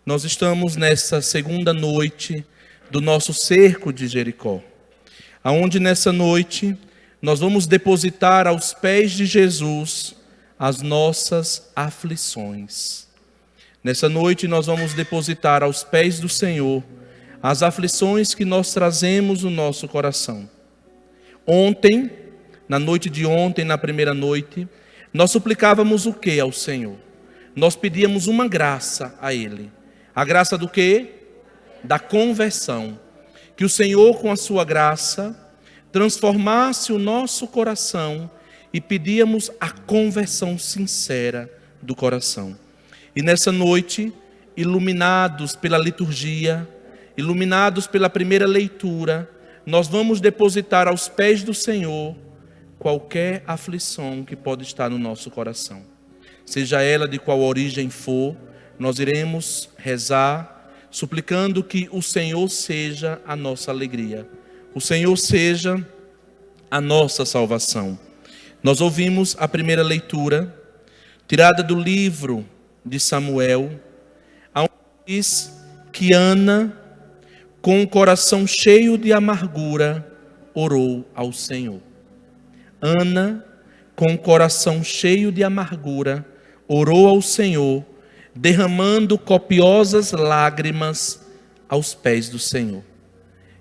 Nós estamos nessa segunda noite do nosso cerco de Jericó, aonde nessa noite nós vamos depositar aos pés de Jesus as nossas aflições. Nessa noite nós vamos depositar aos pés do Senhor as aflições que nós trazemos no nosso coração. Ontem, na noite de ontem, na primeira noite, nós suplicávamos o que ao Senhor? Nós pedíamos uma graça a Ele. A graça do quê? Da conversão. Que o Senhor, com a sua graça, transformasse o nosso coração e pedíamos a conversão sincera do coração. E nessa noite, iluminados pela liturgia, iluminados pela primeira leitura, nós vamos depositar aos pés do Senhor qualquer aflição que pode estar no nosso coração. Seja ela de qual origem for, nós iremos rezar, suplicando que o Senhor seja a nossa alegria, o Senhor seja a nossa salvação. Nós ouvimos a primeira leitura, tirada do livro de Samuel, onde diz que Ana, com o coração cheio de amargura, orou ao Senhor. Ana, com o coração cheio de amargura, orou ao Senhor, derramando copiosas lágrimas aos pés do Senhor.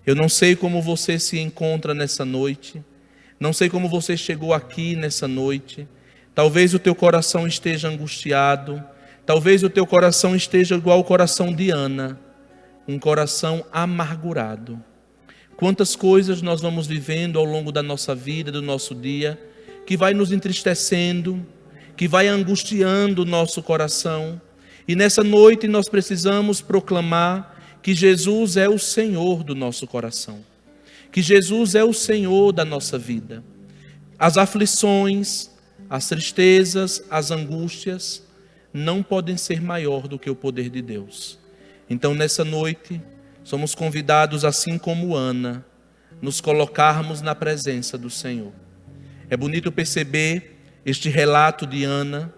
Eu não sei como você se encontra nessa noite, não sei como você chegou aqui nessa noite. Talvez o teu coração esteja angustiado, talvez o teu coração esteja igual ao coração de Ana, um coração amargurado. Quantas coisas nós vamos vivendo ao longo da nossa vida, do nosso dia, que vai nos entristecendo, que vai angustiando o nosso coração. E nessa noite nós precisamos proclamar que Jesus é o Senhor do nosso coração, que Jesus é o Senhor da nossa vida. As aflições, as tristezas, as angústias não podem ser maior do que o poder de Deus. Então nessa noite somos convidados, assim como Ana, nos colocarmos na presença do Senhor. É bonito perceber este relato de Ana,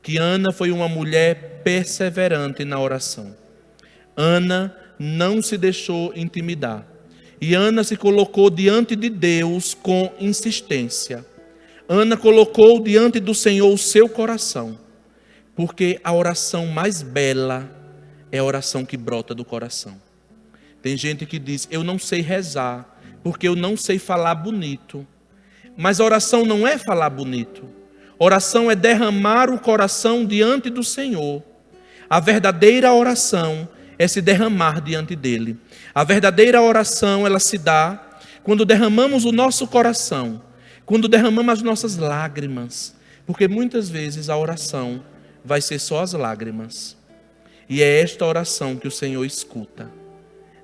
que Ana foi uma mulher perseverante na oração. Ana não se deixou intimidar. E Ana se colocou diante de Deus com insistência. Ana colocou diante do Senhor o seu coração. Porque a oração mais bela é a oração que brota do coração. Tem gente que diz, eu não sei rezar, porque eu não sei falar bonito. Mas a oração não é falar bonito. Oração é derramar o coração diante do Senhor. A verdadeira oração é se derramar diante dele. A verdadeira oração, ela se dá quando derramamos o nosso coração, quando derramamos as nossas lágrimas. Porque muitas vezes a oração vai ser só as lágrimas. E é esta oração que o Senhor escuta.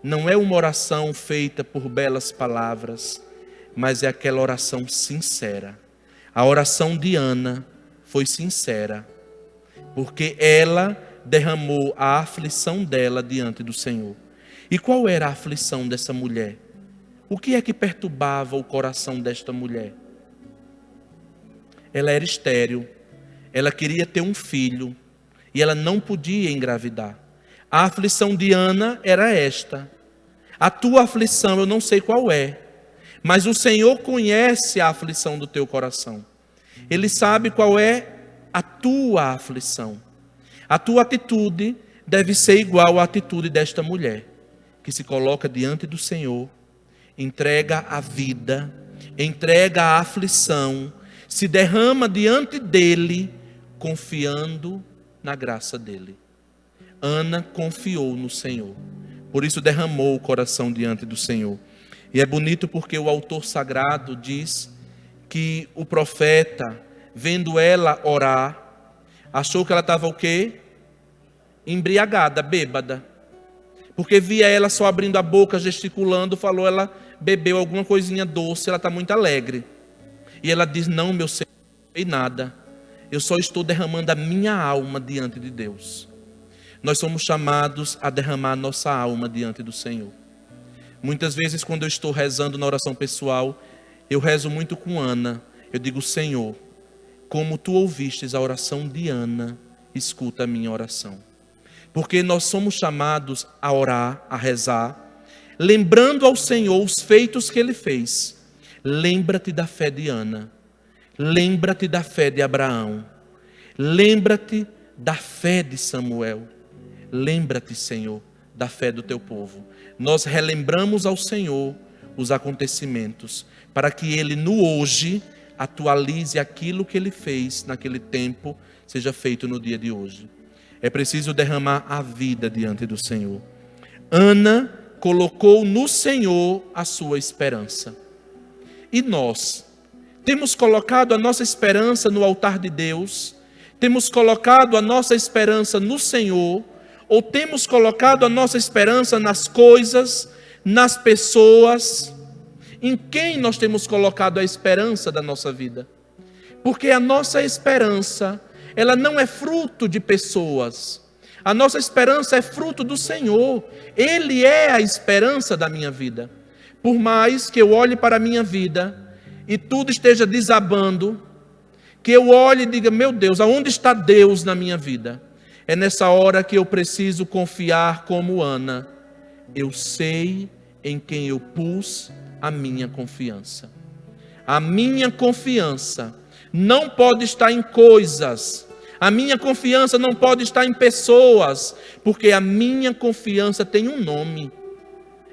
Não é uma oração feita por belas palavras, mas é aquela oração sincera. A oração de Ana foi sincera, porque ela derramou a aflição dela diante do Senhor. E qual era a aflição dessa mulher? O que é que perturbava o coração desta mulher? Ela era estéril, ela queria ter um filho, e ela não podia engravidar. A aflição de Ana era esta. A tua aflição, eu não sei qual é, mas o Senhor conhece a aflição do teu coração. Ele sabe qual é a tua aflição. A tua atitude deve ser igual à atitude desta mulher, que se coloca diante do Senhor, entrega a vida, entrega a aflição, se derrama diante dele, confiando na graça dele. Ana confiou no Senhor, por isso derramou o coração diante do Senhor. E é bonito porque o autor sagrado diz que o profeta, vendo ela orar, achou que ela estava o quê? Embriagada, bêbada. Porque via ela só abrindo a boca, gesticulando, falou, ela bebeu alguma coisinha doce, ela está muito alegre. E ela diz, não, meu Senhor, não sei nada. Eu só estou derramando a minha alma diante de Deus. Nós somos chamados a derramar nossa alma diante do Senhor. Muitas vezes quando eu estou rezando na oração pessoal, eu rezo muito com Ana. Eu digo, Senhor, como tu ouvistes a oração de Ana, escuta a minha oração. porque nós somos chamados a orar, a rezar, lembrando ao Senhor os feitos que Ele fez. Lembra-te da fé de Ana, lembra-te da fé de Abraão, lembra-te da fé de Samuel, lembra-te, Senhor, da fé do teu povo. Nós relembramos ao Senhor os acontecimentos, para que Ele no hoje atualize aquilo que Ele fez naquele tempo, seja feito no dia de hoje. É preciso derramar a vida diante do Senhor. Ana colocou no Senhor a sua esperança. E nós temos colocado a nossa esperança no altar de Deus? Temos colocado a nossa esperança no Senhor? Ou temos colocado a nossa esperança nas coisas, nas pessoas? Em quem nós temos colocado a esperança da nossa vida? Porque a nossa esperança, ela não é fruto de pessoas. A nossa esperança é fruto do Senhor. Ele é a esperança da minha vida. Por mais que eu olhe para a minha vida e tudo esteja desabando, que eu olhe e diga, meu Deus, aonde está Deus na minha vida? É nessa hora que eu preciso confiar como Ana. Eu sei em quem eu pus a minha confiança. A minha confiança não pode estar em coisas. A minha confiança não pode estar em pessoas, porque a minha confiança tem um nome.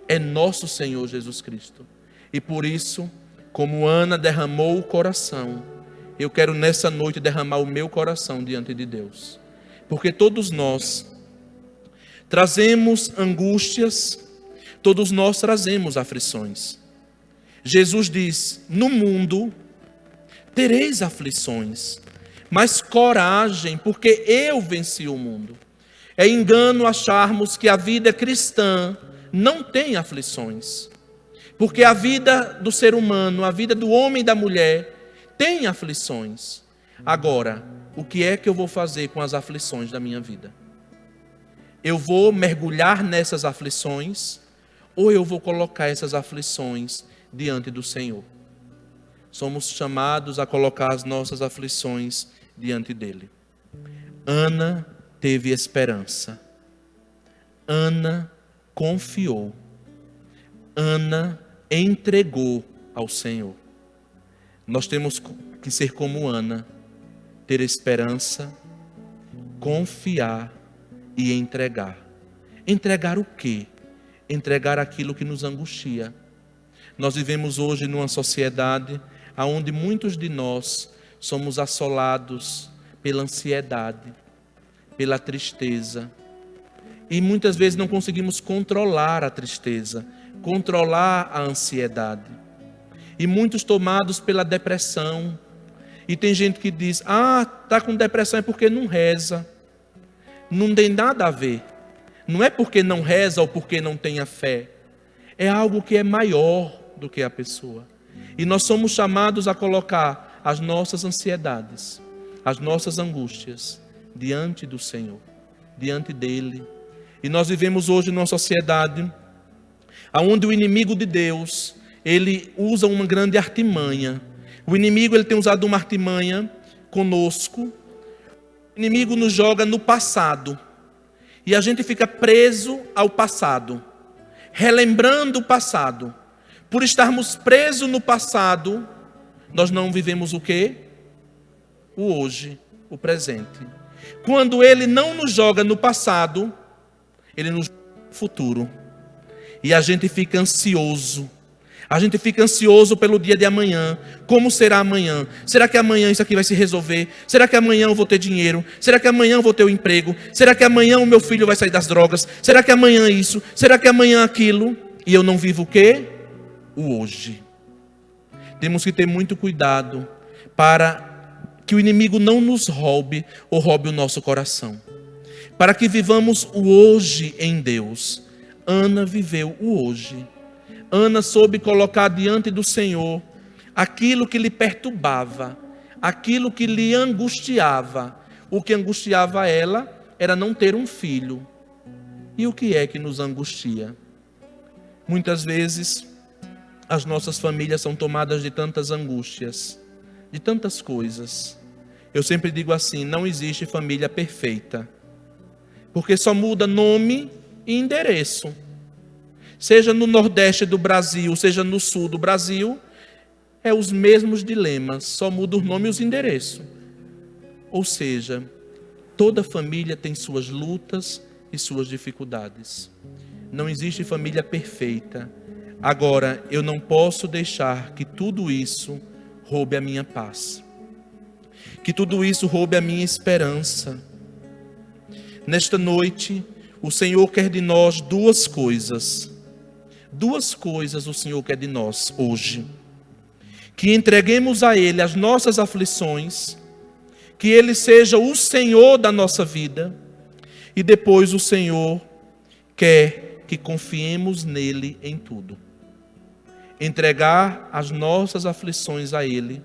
É nosso Senhor Jesus Cristo. E por isso, como Ana derramou o coração, eu quero nessa noite derramar o meu coração diante de Deus. Porque todos nós trazemos angústias, todos nós trazemos aflições. Jesus diz, no mundo tereis aflições, mas coragem, porque eu venci o mundo. É engano acharmos que a vida cristã não tem aflições. Porque a vida do ser humano, a vida do homem e da mulher, tem aflições. Agora, o que é que eu vou fazer com as aflições da minha vida? Eu vou mergulhar nessas aflições, ou eu vou colocar essas aflições diante do Senhor? Somos chamados a colocar as nossas aflições diante dele. Ana teve esperança. Ana confiou. Ana entregou ao Senhor. Nós temos que ser como Ana, ter esperança, confiar e entregar. Entregar o quê? Entregar aquilo que nos angustia. Nós vivemos hoje numa sociedade onde muitos de nós somos assolados pela ansiedade, pela tristeza. E muitas vezes não conseguimos controlar a tristeza, controlar a ansiedade. E muitos tomados pela depressão. E tem gente que diz, está com depressão é porque não reza. Não tem nada a ver. Não é porque não reza ou porque não tem a fé. É algo que é maior do que a pessoa. E nós somos chamados a colocar as nossas ansiedades, as nossas angústias diante do Senhor, diante dele. E nós vivemos hoje numa sociedade onde o inimigo de Deus, ele usa uma grande artimanha. O inimigo, ele tem usado uma artimanha conosco. O inimigo nos joga no passado. E a gente fica preso ao passado, relembrando o passado. Por estarmos presos no passado, nós não vivemos o quê? O hoje, o presente. Quando ele não nos joga no passado, ele nos joga no futuro. E a gente fica ansioso. A gente fica ansioso pelo dia de amanhã. Como será amanhã? Será que amanhã isso aqui vai se resolver? Será que amanhã eu vou ter dinheiro? Será que amanhã eu vou ter um emprego? Será que amanhã o meu filho vai sair das drogas? Será que amanhã isso? Será que amanhã aquilo? E eu não vivo o quê? O hoje. Temos que ter muito cuidado para que o inimigo não nos roube ou roube o nosso coração. Para que vivamos o hoje em Deus. Ana viveu o hoje. Ana soube colocar diante do Senhor aquilo que lhe perturbava, aquilo que lhe angustiava. O que angustiava ela era não ter um filho. E o que é que nos angustia? Muitas vezes as nossas famílias são tomadas de tantas angústias, de tantas coisas. Eu sempre digo assim, não existe família perfeita. Porque só muda nome e endereço. Seja no Nordeste do Brasil, seja no Sul do Brasil, é os mesmos dilemas, só muda o nome e os endereços. Ou seja, toda família tem suas lutas e suas dificuldades. Não existe família perfeita. Agora, eu não posso deixar que tudo isso roube a minha paz. Que tudo isso roube a minha esperança. Nesta noite, o Senhor quer de nós duas coisas. Duas coisas o Senhor quer de nós hoje. Que entreguemos a Ele as nossas aflições, que Ele seja o Senhor da nossa vida, e depois o Senhor quer que confiemos nele em tudo. Entregar as nossas aflições a Ele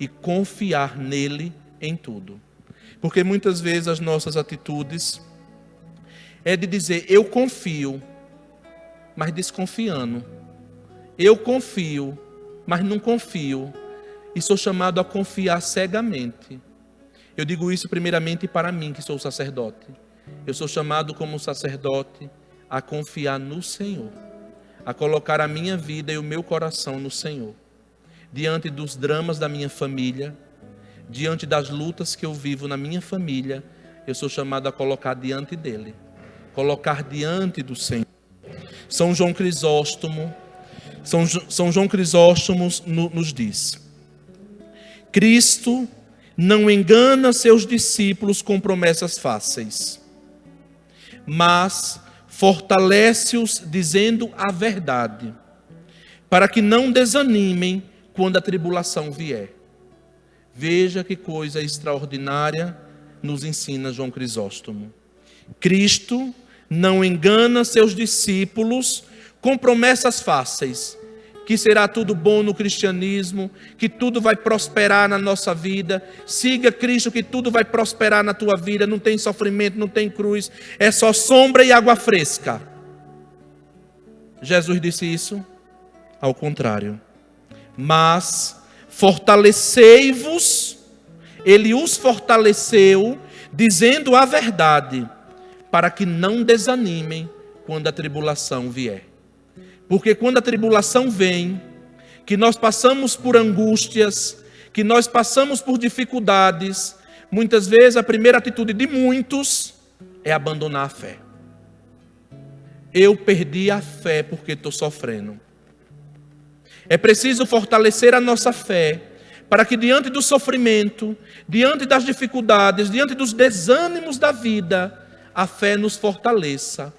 e confiar nele em tudo. Porque muitas vezes as nossas atitudes é de dizer, eu confio, mas desconfiando. Eu confio, mas não confio. E sou chamado a confiar cegamente. Eu digo isso primeiramente para mim, que sou sacerdote. Eu sou chamado como sacerdote a confiar no Senhor. A colocar a minha vida e o meu coração no Senhor. Diante dos dramas da minha família, diante das lutas que eu vivo na minha família, eu sou chamado a colocar diante dele. Colocar diante do Senhor. São João Crisóstomo nos diz: Cristo não engana seus discípulos com promessas fáceis, mas fortalece-os dizendo a verdade, para que não desanimem quando a tribulação vier. Veja que coisa extraordinária nos ensina João Crisóstomo. Cristo não engana seus discípulos com promessas fáceis, que será tudo bom no cristianismo, que tudo vai prosperar na nossa vida. Siga Cristo que tudo vai prosperar na tua vida, não tem sofrimento, não tem cruz, é só sombra e água fresca. Jesus disse isso? Ao contrário. Mas fortalecei-vos, Ele os fortaleceu, dizendo a verdade, para que não desanimem quando a tribulação vier. Porque quando a tribulação vem, que nós passamos por angústias, que nós passamos por dificuldades, muitas vezes a primeira atitude de muitos é abandonar a fé. Eu perdi a fé porque estou sofrendo. É preciso fortalecer a nossa fé, para que diante do sofrimento, diante das dificuldades, diante dos desânimos da vida, a fé nos fortaleça,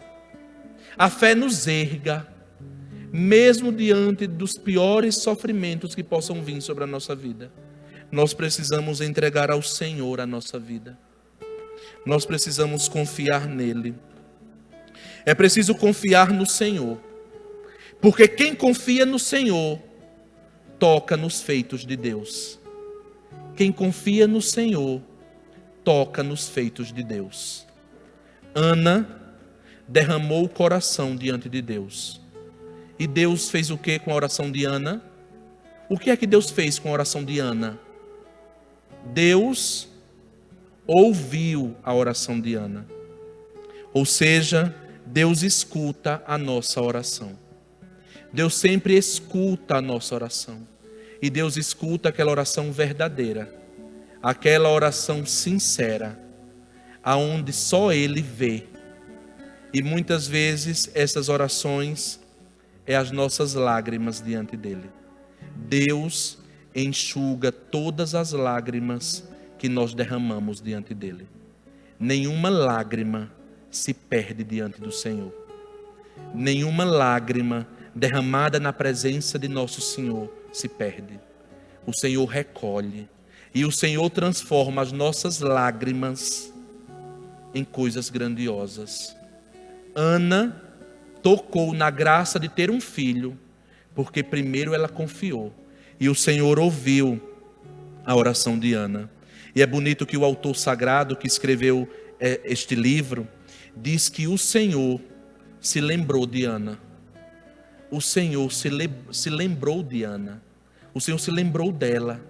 a fé nos erga, mesmo diante dos piores sofrimentos que possam vir sobre a nossa vida. Nós precisamos entregar ao Senhor a nossa vida. Nós precisamos confiar nele. É preciso confiar no Senhor. Porque quem confia no Senhor, toca nos feitos de Deus. Quem confia no Senhor, toca nos feitos de Deus. Ana derramou o coração diante de Deus. E Deus fez o que com a oração de Ana? O que é que Deus fez com a oração de Ana? Deus ouviu a oração de Ana. Ou seja, Deus escuta a nossa oração. Deus sempre escuta a nossa oração. E Deus escuta aquela oração verdadeira. Aquela oração sincera. Aonde só Ele vê. E muitas vezes essas orações é as nossas lágrimas diante dele. Deus enxuga todas as lágrimas que nós derramamos diante dele. Nenhuma lágrima se perde diante do Senhor. Nenhuma lágrima derramada na presença de nosso Senhor se perde. O Senhor recolhe. E o Senhor transforma as nossas lágrimas em coisas grandiosas. Ana tocou na graça de ter um filho, porque primeiro ela confiou. E o Senhor ouviu a oração de Ana. E é bonito que o autor sagrado que escreveu este livro, diz que o Senhor se lembrou de Ana. O Senhor se lembrou de Ana. O Senhor se lembrou dela.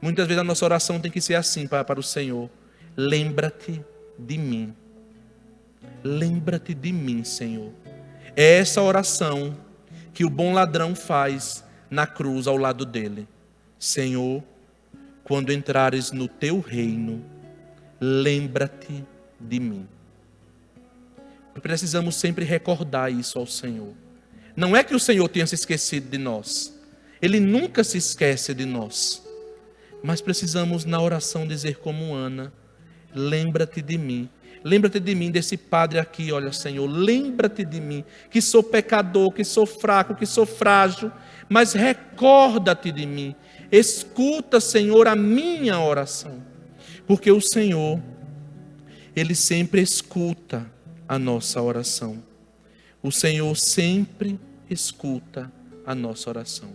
Muitas vezes a nossa oração tem que ser assim para o Senhor. Lembra-te de mim. lembra-te de mim, Senhor. É essa oração que o bom ladrão faz na cruz ao lado dele. Senhor, quando entrares no teu reino, lembra-te de mim. Precisamos sempre recordar isso ao Senhor. Não é que o Senhor tenha se esquecido de nós. Ele nunca se esquece de nós. Mas precisamos na oração dizer como Ana, lembra-te de mim. Lembra-te de mim, desse padre aqui, olha, Senhor, lembra-te de mim, que sou pecador, que sou fraco, que sou frágil, mas recorda-te de mim. Escuta, Senhor, a minha oração. Porque o Senhor, Ele sempre escuta a nossa oração. O Senhor sempre escuta a nossa oração.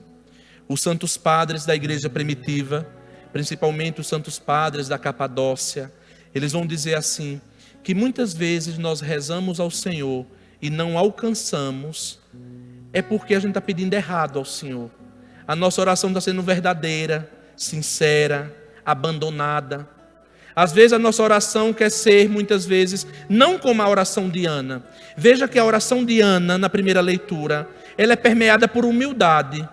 Os santos padres da igreja primitiva, principalmente os santos padres da Capadócia, eles vão dizer assim, que muitas vezes nós rezamos ao Senhor e não alcançamos, é porque a gente está pedindo errado ao Senhor. A nossa oração está sendo verdadeira, sincera, abandonada. Às vezes a nossa oração quer ser, muitas vezes, não como a oração de Ana. Veja que a oração de Ana, na primeira leitura, ela é permeada por humildade.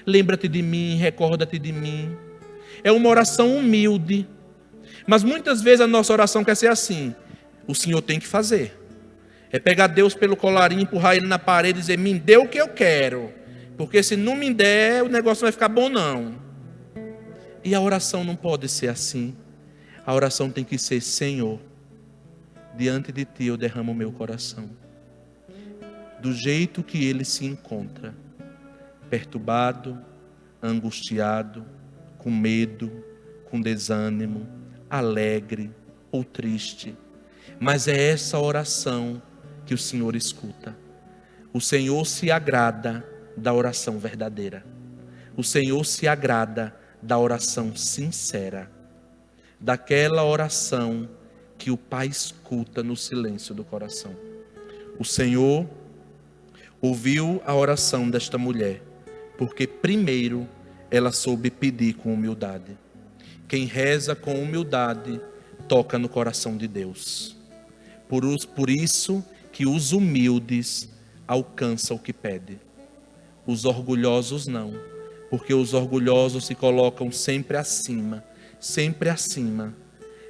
Lembra-te de mim, recorda-te de mim. É uma oração humilde. Mas muitas vezes a nossa oração quer ser assim. O Senhor tem que fazer. É pegar Deus pelo colarinho, empurrar Ele na parede e dizer, me dê o que eu quero. Porque se não me der, o negócio vai ficar bom não. E a oração não pode ser assim. A oração tem que ser, Senhor, diante de Ti eu derramo o meu coração. Do jeito que ele se encontra. Perturbado, angustiado, com medo, com desânimo, alegre ou triste. Mas é essa oração que o Senhor escuta. O Senhor se agrada da oração verdadeira. O Senhor se agrada da oração sincera. Daquela oração que o Pai escuta no silêncio do coração. O Senhor ouviu a oração desta mulher, porque primeiro ela soube pedir com humildade. Quem reza com humildade toca no coração de Deus. Por isso que os humildes alcançam o que pede. Os orgulhosos não, porque os orgulhosos se colocam sempre acima,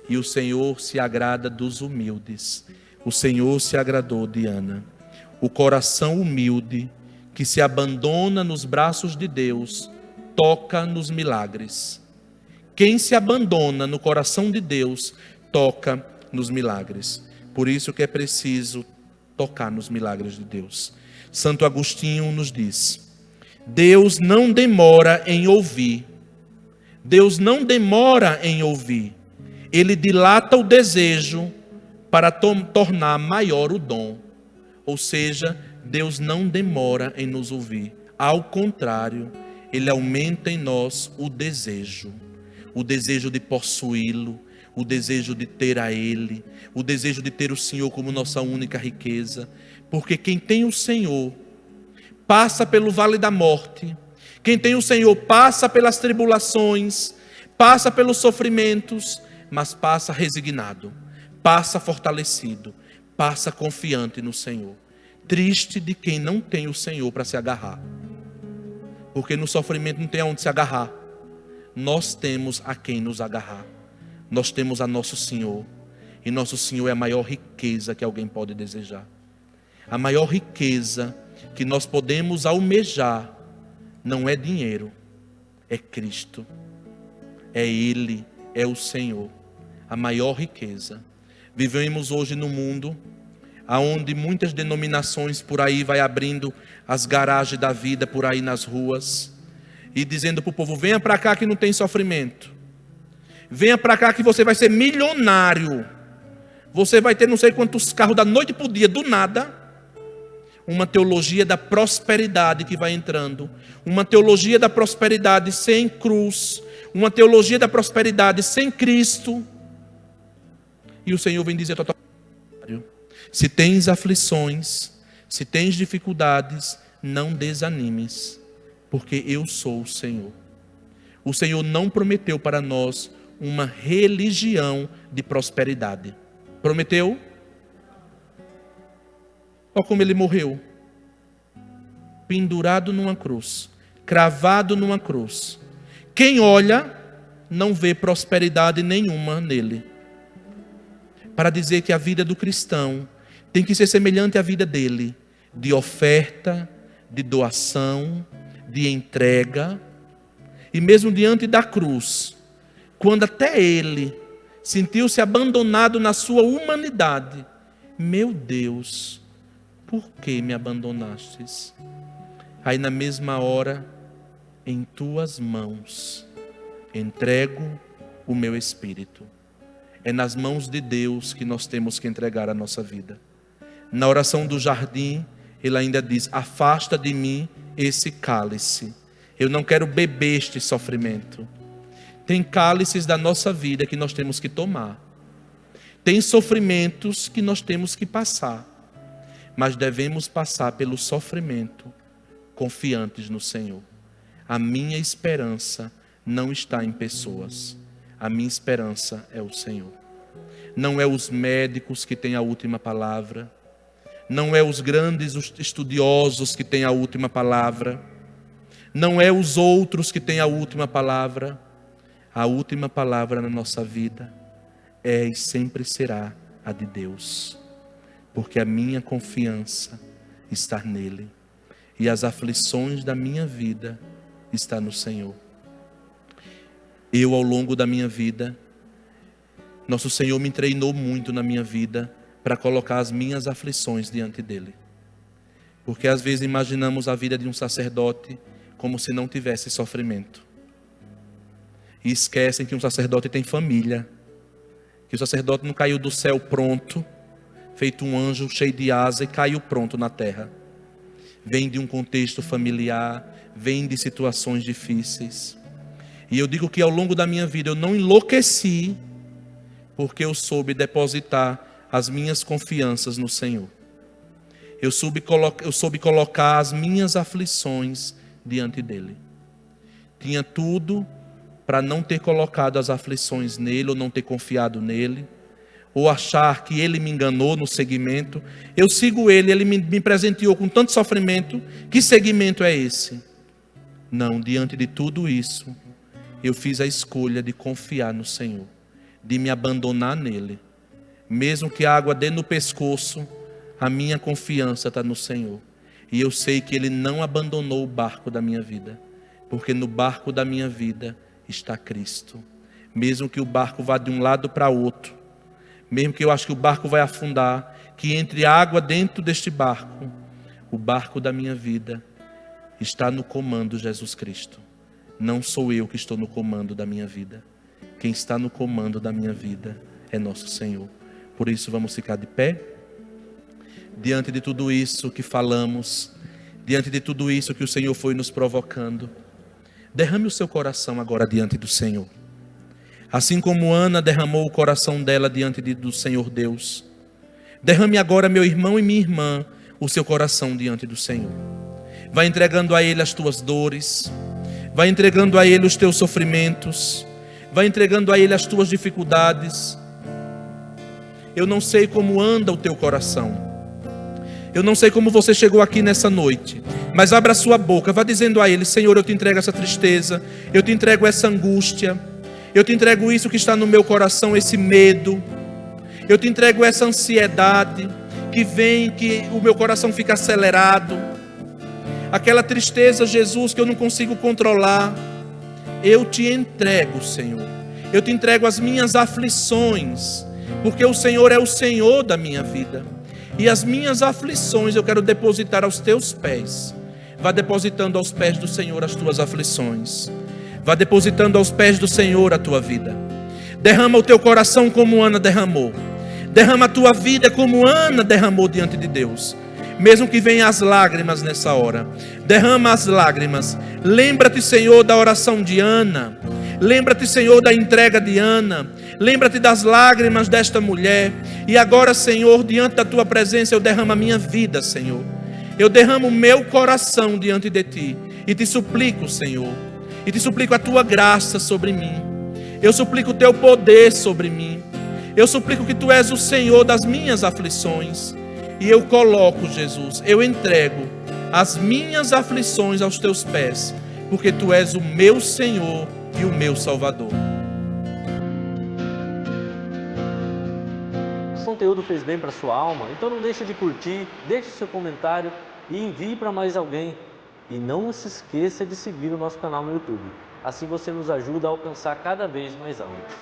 e o Senhor se agrada dos humildes. O Senhor se agradou de Ana. O coração humilde que se abandona nos braços de Deus toca nos milagres. Quem se abandona no coração de Deus toca nos milagres. Por isso que é preciso tocar nos milagres de Deus. Santo Agostinho nos diz: Deus não demora em ouvir. Deus não demora em ouvir. Ele dilata o desejo para tornar maior o dom. Ou seja, Deus não demora em nos ouvir. Ao contrário, Ele aumenta em nós o desejo de possuí-lo, o desejo de ter a Ele, o desejo de ter o Senhor como nossa única riqueza. Porque quem tem o Senhor passa pelo vale da morte. Quem tem o Senhor passa pelas tribulações, passa pelos sofrimentos, mas passa resignado, passa fortalecido, passa confiante no Senhor. Triste de quem não tem o Senhor para se agarrar, porque no sofrimento não tem aonde se agarrar. Nós temos a quem nos agarrar. Nós temos a nosso Senhor, e nosso Senhor é a maior riqueza que alguém pode desejar. A maior riqueza que nós podemos almejar não é dinheiro, é Cristo, é Ele, é o Senhor. A maior riqueza. Vivemos hoje no mundo onde muitas denominações por aí vai abrindo as garagens da vida por aí nas ruas e dizendo para o povo: venha para cá que não tem sofrimento, venha para cá que você vai ser milionário, você vai ter não sei quantos carros da noite para o dia, do nada. Uma teologia da prosperidade que vai entrando, uma teologia da prosperidade sem cruz, uma teologia da prosperidade sem Cristo. E o Senhor vem dizer: se tens aflições, se tens dificuldades, não desanimes, porque eu sou o Senhor. O Senhor não prometeu para nós uma religião de prosperidade. Prometeu? Olha como ele morreu. Pendurado numa cruz, cravado numa cruz. Quem olha, não vê prosperidade nenhuma nele. Para dizer que a vida do cristão tem que ser semelhante à vida dele, de oferta, de doação, de entrega. E mesmo diante da cruz, quando até ele sentiu-se abandonado na sua humanidade, meu Deus, por que me abandonastes? Aí na mesma hora, em tuas mãos, entrego o meu espírito. É nas mãos de Deus que nós temos que entregar a nossa vida. Na oração do jardim, ele ainda diz: afasta de mim esse cálice. Eu não quero beber este sofrimento. Tem cálices da nossa vida que nós temos que tomar. Tem sofrimentos que nós temos que passar. Mas devemos passar pelo sofrimento confiantes no Senhor. A minha esperança não está em pessoas. A minha esperança é o Senhor. Não é os médicos que têm a última palavra. Não é os grandes estudiosos que têm a última palavra. Não é os outros que têm a última palavra. A última palavra na nossa vida é e sempre será a de Deus. Porque a minha confiança está nele. E as aflições da minha vida estão no Senhor. Eu, ao longo da minha vida, nosso Senhor me treinou muito na minha vida para colocar as minhas aflições diante dele. Porque às vezes imaginamos a vida de um sacerdote como se não tivesse sofrimento. E esquecem que um sacerdote tem família. Que o sacerdote não caiu do céu pronto, feito um anjo cheio de asa e caiu pronto na terra. Vem de um contexto familiar, vem de situações difíceis. E eu digo que ao longo da minha vida eu não enlouqueci, porque eu soube depositar as minhas confianças no Senhor. Eu soube colocar as minhas aflições diante dele. Tinha tudo para não ter colocado as aflições nele, ou não ter confiado nele, ou achar que ele me enganou no seguimento. Eu sigo ele, ele me presenteou com tanto sofrimento. Que seguimento é esse? Não, diante de tudo isso, eu fiz a escolha de confiar no Senhor, de me abandonar nele. Mesmo que a água dê no pescoço, a minha confiança está no Senhor. E eu sei que ele não abandonou o barco da minha vida, porque no barco da minha vida está Cristo. Mesmo que o barco vá de um lado para outro, mesmo que eu acho que o barco vai afundar, que entre água dentro deste barco, o barco da minha vida está no comando Jesus Cristo. Não sou eu que estou no comando da minha vida. Quem está no comando da minha vida é nosso Senhor. Por isso vamos ficar de pé. Diante de tudo isso que falamos, diante de tudo isso que o Senhor foi nos provocando, derrame o seu coração agora diante do Senhor. Assim como Ana derramou o coração dela diante do Senhor Deus, derrame agora, meu irmão e minha irmã, o seu coração diante do Senhor. Vai entregando a Ele as tuas dores, vai entregando a Ele os teus sofrimentos, vai entregando a Ele as tuas dificuldades. Eu não sei como anda o teu coração, eu não sei como você chegou aqui nessa noite, mas abra a sua boca, vá dizendo a Ele: Senhor, eu te entrego essa tristeza, eu te entrego essa angústia, eu te entrego isso que está no meu coração, esse medo, eu te entrego essa ansiedade que vem, que o meu coração fica acelerado, aquela tristeza, Jesus, que eu não consigo controlar. Eu te entrego, Senhor, eu te entrego as minhas aflições, porque o Senhor é o Senhor da minha vida, e as minhas aflições eu quero depositar aos teus pés. Vá depositando aos pés do Senhor as tuas aflições, vá depositando aos pés do Senhor a tua vida. Derrama o teu coração como Ana derramou, derrama a tua vida como Ana derramou diante de Deus. Mesmo que venham as lágrimas nessa hora, derrama as lágrimas. Lembra-te, Senhor, da oração de Ana. Lembra-te, Senhor, da entrega de Ana. Lembra-te das lágrimas desta mulher. E agora, Senhor, diante da tua presença, eu derramo a minha vida, Senhor. Eu derramo o meu coração diante de ti. E te suplico, Senhor, e te suplico a tua graça sobre mim. Eu suplico o teu poder sobre mim. Eu suplico que tu és o Senhor das minhas aflições. E eu coloco, Jesus, eu entrego as minhas aflições aos teus pés, porque tu és o meu Senhor e o meu Salvador. Se o conteúdo fez bem para sua alma, então não deixe de curtir, deixe seu comentário e envie para mais alguém. E não se esqueça de seguir o nosso canal no YouTube. Assim você nos ajuda a alcançar cada vez mais almas.